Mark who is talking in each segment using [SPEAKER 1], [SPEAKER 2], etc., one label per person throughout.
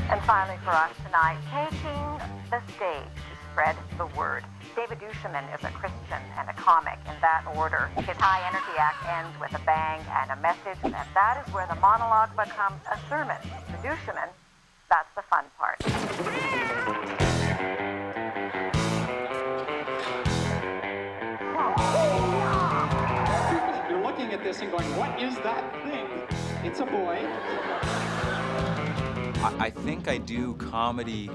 [SPEAKER 1] And finally for us tonight, taking the stage to spread the word. David Duchemin is a Christian and a comic in that order. His high-energy act ends with a bang and a message, and that is where the monologue becomes a sermon. To Duchemin, that's the fun part.
[SPEAKER 2] You're looking at this and going, what is that thing? It's a boy.
[SPEAKER 3] I think I do comedy,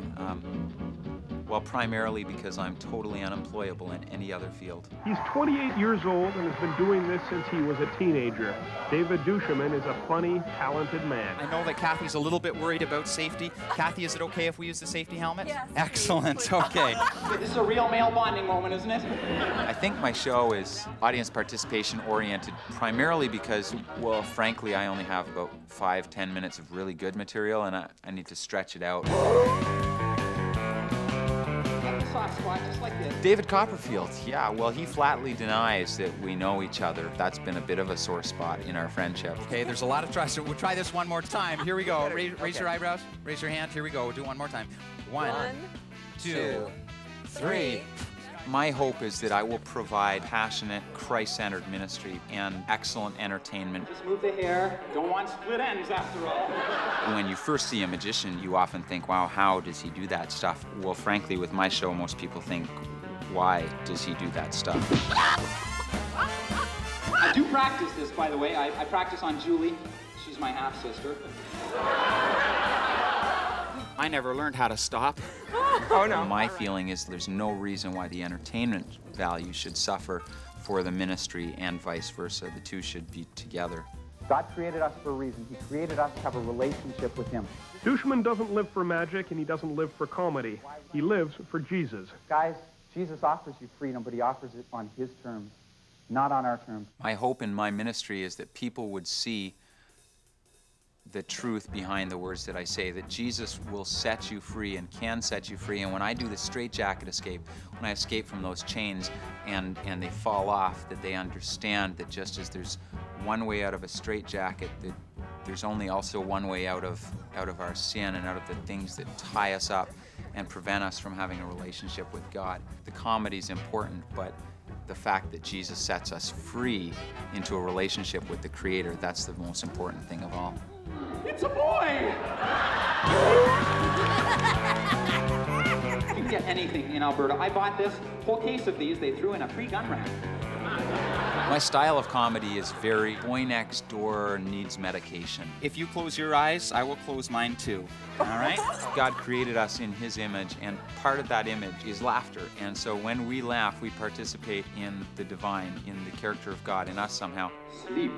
[SPEAKER 3] well, primarily because I'm totally unemployable in any other field.
[SPEAKER 4] He's 28 years old and has been doing this since he was a teenager. David Duchemin is a funny, talented man.
[SPEAKER 5] I know that Kathy's a little bit worried about safety. Kathy, is it okay if we use the safety helmet?
[SPEAKER 6] Yes.
[SPEAKER 5] Excellent, okay.
[SPEAKER 2] This is a real male bonding moment, isn't it?
[SPEAKER 3] I think my show is audience participation oriented primarily because, well, frankly, I only have about 5-10 minutes of really good material and I need to stretch it out.
[SPEAKER 2] Soft spot, just like this.
[SPEAKER 3] David Copperfield, yeah, well, he flatly denies that we know each other. That's been a bit of a sore spot in our friendship.
[SPEAKER 5] Okay, there's a lot of trust. So we'll try this one more time. Here we go. Raise your eyebrows. Raise your hand. Here we go. We'll do one more time. One, two, three.
[SPEAKER 3] My hope is that I will provide passionate, Christ-centered ministry and excellent entertainment.
[SPEAKER 2] Just move the hair. Don't want split ends after all.
[SPEAKER 3] When you first see a magician, you often think, wow, how does he do that stuff? Well, frankly, with my show, most people think, why does he do that stuff?
[SPEAKER 2] I do practice this, by the way. I practice on Julie. She's my half-sister. I never learned how to stop.
[SPEAKER 3] Oh, no. My feeling is there's no reason why the entertainment value should suffer for the ministry and vice versa. The two should be together.
[SPEAKER 7] God created us for a reason. He created us to have a relationship with Him.
[SPEAKER 4] Duchemin doesn't live for magic and he doesn't live for comedy. He lives for Jesus.
[SPEAKER 7] Guys, Jesus offers you freedom, but He offers it on His terms, not on our terms.
[SPEAKER 3] My hope in my ministry is that people would see the truth behind the words that I say, that Jesus will set you free and can set you free. And when I do the straitjacket escape, when I escape from those chains and they fall off, that they understand that just as there's one way out of a straitjacket, that there's only also one way out of our sin and out of the things that tie us up and prevent us from having a relationship with God. The comedy's important, but the fact that Jesus sets us free into a relationship with the Creator, that's the most important thing of all.
[SPEAKER 2] It's a boy! You can get anything in Alberta. I bought this whole case of these. They threw in a free gun rack.
[SPEAKER 3] My style of comedy is very boy next door needs medication.
[SPEAKER 5] If you close your eyes, I will close mine too. All right?
[SPEAKER 3] God created us in His image, and part of that image is laughter. And so when we laugh, we participate in the divine, in the character of God in us somehow.
[SPEAKER 2] Sleep.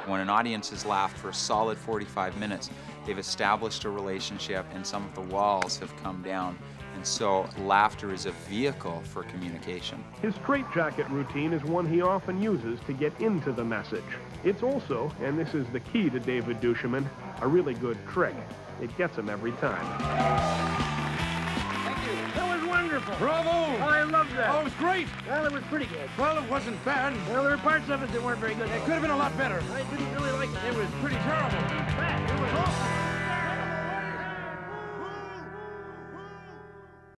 [SPEAKER 3] When an audience has laughed for a solid 45 minutes, they've established a relationship and some of the walls have come down. And so laughter is a vehicle for communication.
[SPEAKER 4] His straitjacket routine is one he often uses to get into the message. It's also, and this is the key to David Duchemin, a really good trick. It gets him every time.
[SPEAKER 2] Thank you.
[SPEAKER 8] That was wonderful.
[SPEAKER 9] Bravo!
[SPEAKER 8] Oh, I loved that.
[SPEAKER 9] Oh, it was great.
[SPEAKER 8] Well, it was pretty good.
[SPEAKER 9] Well, it wasn't bad.
[SPEAKER 8] Well, there were parts of it that weren't very good.
[SPEAKER 9] It could have been a lot better.
[SPEAKER 8] I didn't really like it.
[SPEAKER 9] It was pretty terrible.
[SPEAKER 8] It was awful.